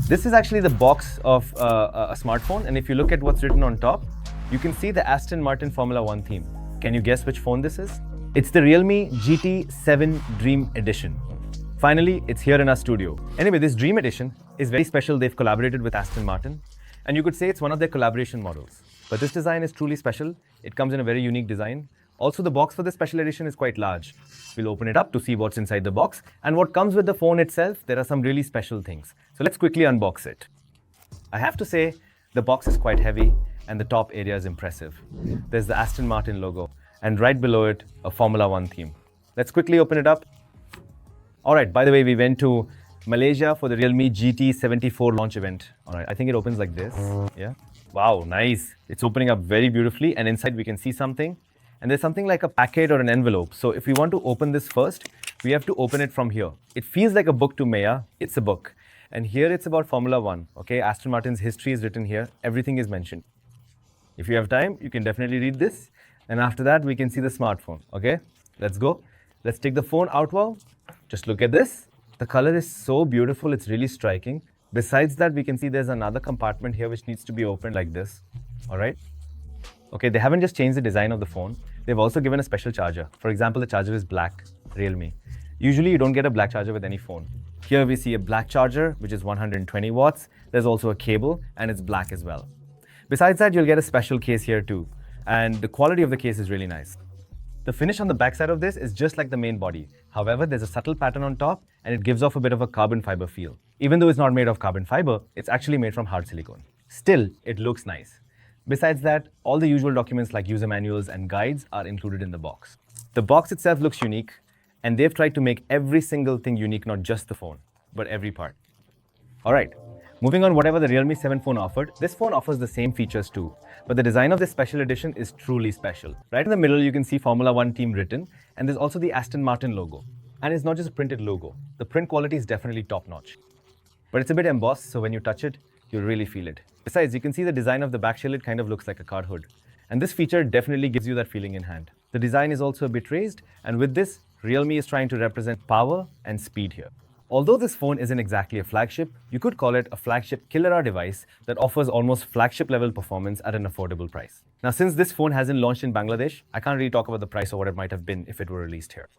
This is actually the box of a smartphone, and if you look at what's written on top, you can see the Aston Martin Formula 1 theme. Can you guess which phone this is? It's the Realme GT7 Dream Edition. Finally, it's here in our studio. Anyway, this Dream Edition is very special. They've collaborated with Aston Martin, and you could say it's one of their collaboration models. But this design is truly special. It comes in a very unique design. Also, the box for this special edition is quite large. We'll open it up to see what's inside the box. And what comes with the phone itself, there are some really special things. So let's quickly unbox it. I have to say, the box is quite heavy and the top area is impressive. There's the Aston Martin logo and right below it, a Formula 1 theme. Let's quickly open it up. All right, by the way, we went to Malaysia for the Realme GT74 launch event. All right, I think it opens like this. Yeah. Wow, nice. It's opening up very beautifully, and inside we can see something. And there's something like a packet or an envelope. So if we want to open this first, we have to open it from here. It feels like a book to Maya. It's a book. And here it's about Formula 1. Okay, Aston Martin's history is written here. Everything is mentioned. If you have time, you can definitely read this. And after that, we can see the smartphone. Okay, let's go. Let's take the phone out. Well, just look at this. The color is so beautiful. It's really striking. Besides that, we can see there's another compartment here which needs to be opened like this. All right. Okay, they haven't just changed the design of the phone. They've also given a special charger. For example, the charger is black, Realme. Usually, you don't get a black charger with any phone. Here we see a black charger, which is 120 watts. There's also a cable, and it's black as well. Besides that, you'll get a special case here too. And the quality of the case is really nice. The finish on the backside of this is just like the main body. However, there's a subtle pattern on top, and it gives off a bit of a carbon fiber feel. Even though it's not made of carbon fiber, it's actually made from hard silicone. Still, it looks nice. Besides that, all the usual documents like user manuals and guides are included in the box. The box itself looks unique, and they've tried to make every single thing unique, not just the phone, but every part. All right, moving on, whatever the Realme 7 phone offered, this phone offers the same features too. But the design of this special edition is truly special. Right in the middle, you can see Formula 1 team written, and there's also the Aston Martin logo. And it's not just a printed logo. The print quality is definitely top-notch. But it's a bit embossed, so when you touch it, you'll really feel it. Besides, you can see the design of the back shell, it kind of looks like a card hood. And this feature definitely gives you that feeling in hand. The design is also a bit raised, and with this, Realme is trying to represent power and speed here. Although this phone isn't exactly a flagship, you could call it a flagship killer device that offers almost flagship level performance at an affordable price. Now, since this phone hasn't launched in Bangladesh, I can't really talk about the price or what it might have been if it were released here.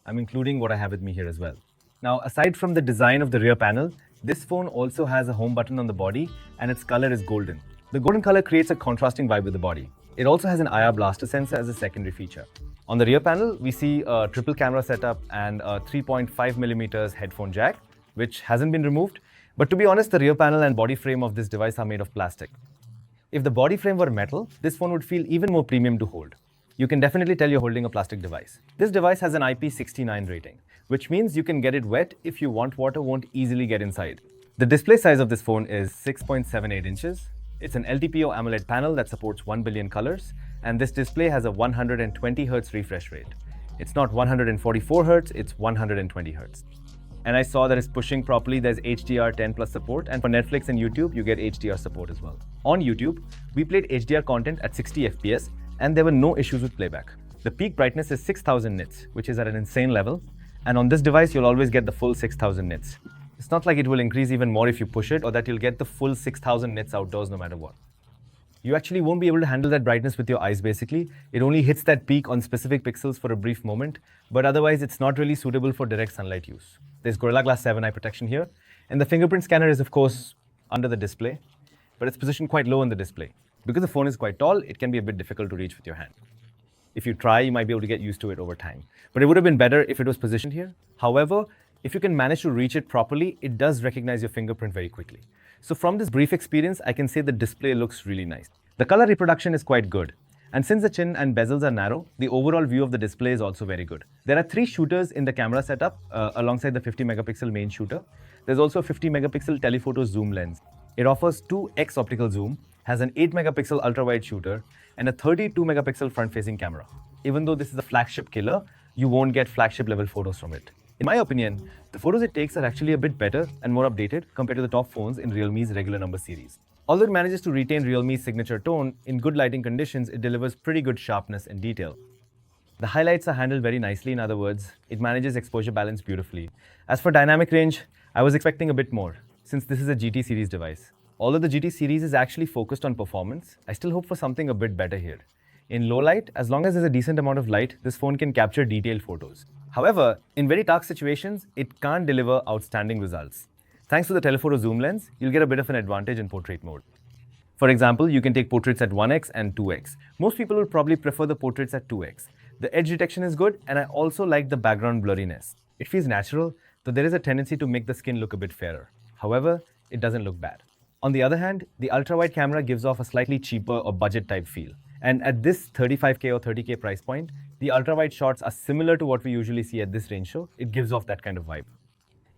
I'm including what I have with me here as well. Now, aside from the design of the rear panel, this phone also has a home button on the body, and its color is golden. The golden color creates a contrasting vibe with the body. It also has an IR blaster sensor as a secondary feature. On the rear panel, we see a triple camera setup and a 3.5mm headphone jack, which hasn't been removed. But to be honest, the rear panel and body frame of this device are made of plastic. If the body frame were metal, this phone would feel even more premium to hold. You can definitely tell you're holding a plastic device. This device has an IP69 rating, which means you can get it wet if you want water won't easily get inside. The display size of this phone is 6.78 inches. It's an LTPO AMOLED panel that supports 1 billion colors, and this display has a 120 Hz refresh rate. It's not 144 Hz, it's 120 Hz. And I saw that it's pushing properly. There's HDR10 plus support, and for Netflix and YouTube, you get HDR support as well. On YouTube, we played HDR content at 60 FPS, and there were no issues with playback. The peak brightness is 6000 nits, which is at an insane level. And on this device, you'll always get the full 6000 nits. It's not like it will increase even more if you push it, or that you'll get the full 6000 nits outdoors no matter what. You actually won't be able to handle that brightness with your eyes basically. It only hits that peak on specific pixels for a brief moment, but otherwise it's not really suitable for direct sunlight use. There's Gorilla Glass 7 eye protection here, and the fingerprint scanner is of course under the display, but it's positioned quite low on the display. Because the phone is quite tall, it can be a bit difficult to reach with your hand. If you try, you might be able to get used to it over time. But it would have been better if it was positioned here. However, if you can manage to reach it properly, it does recognize your fingerprint very quickly. So from this brief experience, I can say the display looks really nice. The color reproduction is quite good. And since the chin and bezels are narrow, the overall view of the display is also very good. There are 3 shooters in the camera setup alongside the 50 megapixel main shooter. There's also a 50 megapixel telephoto zoom lens. It offers 2x optical zoom, has an 8 megapixel ultra-wide shooter, and a 32 megapixel front-facing camera. Even though this is a flagship killer, you won't get flagship level photos from it. In my opinion, the photos it takes are actually a bit better and more updated compared to the top phones in Realme's regular number series. Although it manages to retain Realme's signature tone, in good lighting conditions, it delivers pretty good sharpness and detail. The highlights are handled very nicely, in other words, it manages exposure balance beautifully. As for dynamic range, I was expecting a bit more. since this is a GT series device. Although the GT series is actually focused on performance, I still hope for something a bit better here. In low light, as long as there's a decent amount of light, this phone can capture detailed photos. However, in very dark situations, it can't deliver outstanding results. Thanks to the telephoto zoom lens, you'll get a bit of an advantage in portrait mode. For example, you can take portraits at 1x and 2x. Most people will probably prefer the portraits at 2x. The edge detection is good, and I also like the background blurriness. It feels natural, though there is a tendency to make the skin look a bit fairer. However, it doesn't look bad. On the other hand, the ultra-wide camera gives off a slightly cheaper or budget-type feel. And at this 35K or 30K price point, the ultra-wide shots are similar to what we usually see at this range, so it gives off that kind of vibe.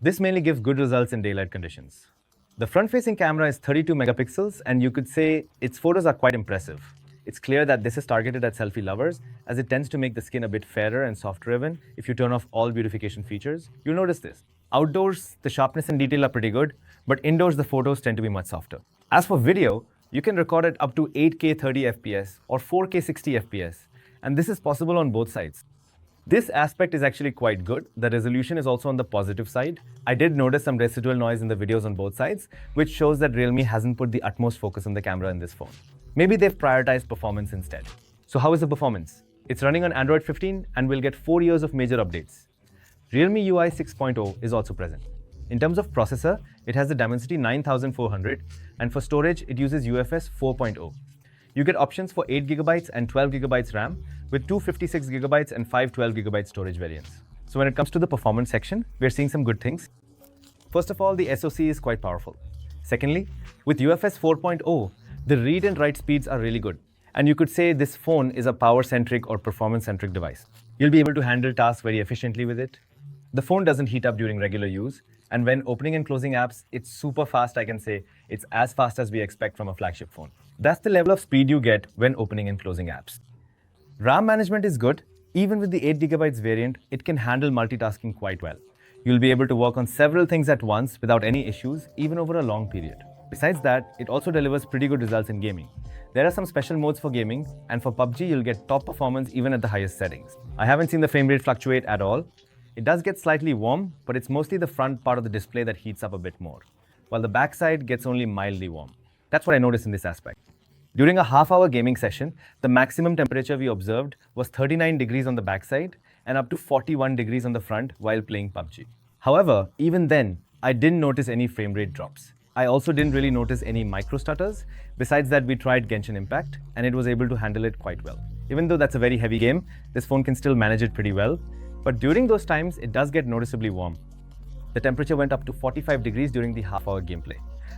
This mainly gives good results in daylight conditions. The front-facing camera is 32 megapixels, and you could say its photos are quite impressive. It's clear that this is targeted at selfie lovers, as it tends to make the skin a bit fairer and softer even if you turn off all beautification features. You'll notice this. Outdoors, the sharpness and detail are pretty good, but indoors the photos tend to be much softer. As for video, you can record at up to 8K 30 FPS or 4K 60 FPS, and this is possible on both sides. This aspect is actually quite good. The resolution is also on the positive side. I did notice some residual noise in the videos on both sides, which shows that Realme hasn't put the utmost focus on the camera in this phone. Maybe they've prioritized performance instead. So how is the performance? It's running on Android 15 and will get 4 years of major updates. Realme UI 6.0 is also present. In terms of processor, it has the Dimensity 9400, and for storage, it uses UFS 4.0. You get options for 8GB and 12GB RAM with 256GB and 512GB storage variants. So when it comes to the performance section, we're seeing some good things. First of all, the SoC is quite powerful. Secondly, with UFS 4.0, the read and write speeds are really good. And you could say this phone is a power-centric or performance-centric device. You'll be able to handle tasks very efficiently with it. The phone doesn't heat up during regular use, and when opening and closing apps, it's super fast. I can say it's as fast as we expect from a flagship phone. That's the level of speed you get when opening and closing apps. RAM management is good. Even with the 8GB variant, it can handle multitasking quite well. You'll be able to work on several things at once without any issues, even over a long period. Besides that, it also delivers pretty good results in gaming. There are some special modes for gaming, and for PUBG, you'll get top performance even at the highest settings. I haven't seen the frame rate fluctuate at all. It does get slightly warm, but it's mostly the front part of the display that heats up a bit more, while the back side gets only mildly warm. That's what I noticed in this aspect. During a half-hour gaming session, the maximum temperature we observed was 39 degrees on the backside and up to 41 degrees on the front while playing PUBG. However, even then, I didn't notice any frame rate drops. I also didn't really notice any micro stutters. Besides that, we tried Genshin Impact, and it was able to handle it quite well. Even though that's a very heavy game, this phone can still manage it pretty well. But during those times, it does get noticeably warm. The temperature went up to 45 degrees during the half-hour gameplay.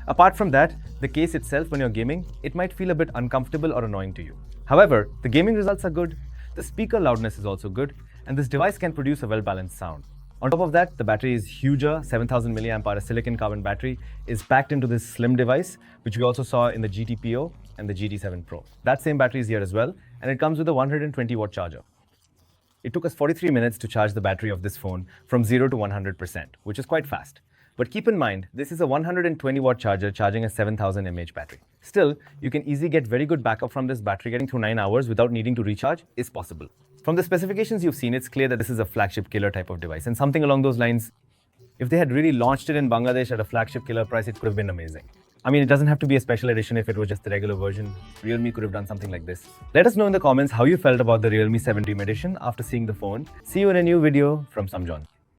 Apart from that, the case itself when you're gaming, it might feel a bit uncomfortable or annoying to you. However, the gaming results are good, the speaker loudness is also good, and this device can produce a well-balanced sound. On top of that, the battery is huger. 7000 mAh silicon carbon battery is packed into this slim device, which we also saw in the GT PO and the GT7 Pro. That same battery is here as well, and it comes with a 120-watt charger. It took us 43 minutes to charge the battery of this phone from 0 to 100%, which is quite fast. But keep in mind, this is a 120-watt charger charging a 7000 mAh battery. Still, you can easily get very good backup from this battery. Getting through 9 hours without needing to recharge is possible. From the specifications you've seen, it's clear that this is a flagship killer type of device, and something along those lines, if they had really launched it in Bangladesh at a flagship killer price, it could have been amazing. I mean, it doesn't have to be a special edition if it was just the regular version. Realme could have done something like this. Let us know in the comments how you felt about the Realme 7 Dream Edition after seeing the phone. See you in a new video from Samjon.